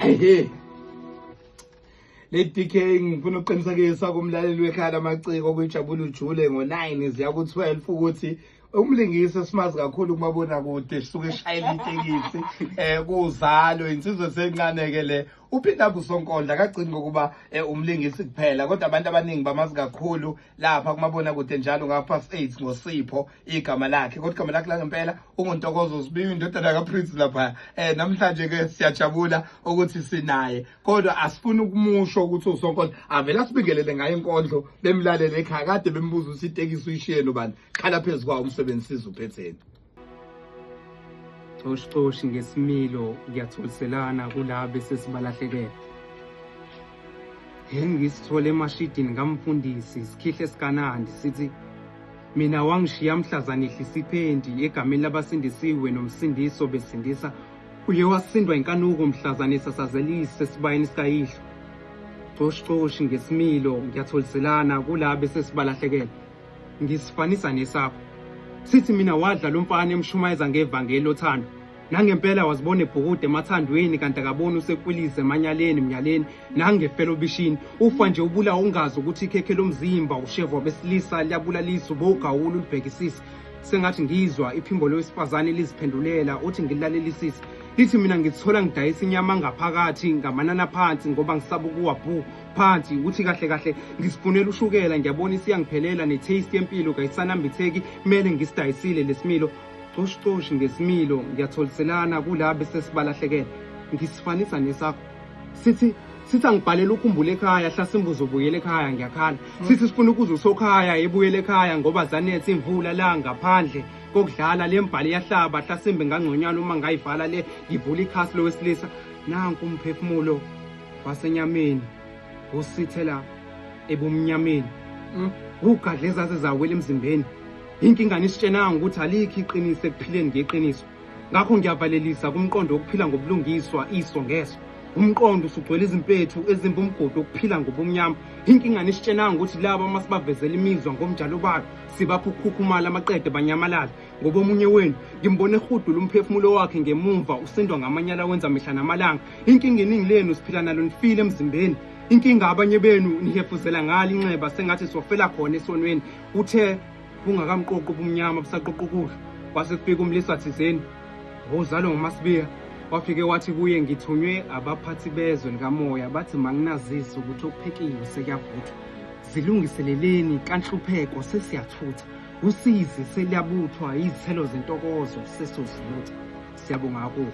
Ehe. Le DK ngifuna ukuqinisekisa kumlaleli wekhaya lamaciko kujabula ujule ngo9 ziya ku12 ukuthi umlingisi esimazi kakhulu kumabona kude sisuke eshayela itekisi kuzalo insizwe sencane ke le uphinda busonkondla kagcini ngokuba umlingisi kuphela kodwa abantu abaningi bamazi kakhulu lapha kumabona kude njalo nga8 ngoSipho igama lakhe kodwa igama lakhe la ngempela ungontokozo Sibiwe indodana kaPrince lapha namhlanje ke siyajabula ukuthi sinaye kodwa asifuni ukumusho ukuthi usonkondla avela sibikelele ngaye inkondlo bemlalele ekhaya kade bembuza ukuthi itekisi uyishiye nobani khala phezukwa umsebenzisi uphetheni Xoshi ngesimilo ngiyathuliselana kulabo sesibalahlekele. Ngisithole emashidini ngamfundisi isikhihle sikanandi sithi mina wangishiya mhlazana ehlisa iphendi egameni labasindisiwe nomsindiso besindisa uye wasindwa inkanuko mhlazana esasazelise esibayeni sikayihlo. Xoshi ngesimilo ngiyathuliselana kulabo sesibalahlekele. Ngisifanisa nesapho sithi mina wadla lo mfana emshumayeza ngevangeli othando nangempela wazibona ebhukude emathandweni kanti akabona usekwilise emanyaleni emnyaleni nangefelo bishini ufa nje ubula ungazi ukuthi ikhekhe lomzimba ushevwa besilisa liyabulalisa ubogawula ulibhekisisa sengathi ngizwa iphimbo lowesifazane liziphendulela uthi ngilalelisisa lithi mina ngithola ngidayisa inyama ngaphakathi ngamanana phansi ngoba ngisaba ukuwabhu phansi uthi kahle kahle ngisifunela ushukela ngiyabona isiyangiphelela netaste yempilo kayisanambitheki kumele ngisidayisile lesimilo Xoshi ngesimilo ngiyathuliselana kulabo sesibalahlekele ngisifanisa nesakho sithi angibhalela ukukhumbula ekhaya hlasimbuzo ubuyele ekhaya ngiyakhala sithi sifuna ukuza usokhaya ebuyele ekhaya ngoba zanethi imvula la ngaphandle kokudlala lembhali yahlaba hlasimbe ngangconyana uma ngayivala le ngivula ikhasi lowesilisa nanku umphefumulo wasenyameni usithela ebumnyameni ugadleza ezizawela emzimbeni inkinga nisitshenanga ukuthi alikho iqiniso ekuphileni ngeqiniso ngakho ngiyavalelisa kumqondo wokuphila ngobulungiswa iso ngeso umqondo usugcwele izimpethu ezimba umgodo wokuphila ngobumnyama inkinga nisitshenanga ukuthi laba masibavezela imizwa ngomjalo bayo sibapha ukukhukhumala amaqede banyamalala ngoba omunye wenu ngimbone ehudula umphefumulo wakhe ngemumva usindwa ngamanyala wenza mihla namalanga inkinga eningi lenu siphila nalo nifile emzimbeni inkinga abanye benu nihefuzela ngala inxeba sengathi sofela khona esonweni uthe kungakamqoqo ubumnyama busaqoqa ukudla kwase kufika umlisa thizeni ngozalo ngoMasibiya wafike wathi kuye ngithunywe abaphathi bezwe likamoya bathi manginazisa ukuthi okuphekiwe sekuyavuthwa zilungiseleleni kanhlupheko sesiyathutha usizi seliyabuthwa izithelo zentokozo sesozilutha siyabonga kakhulu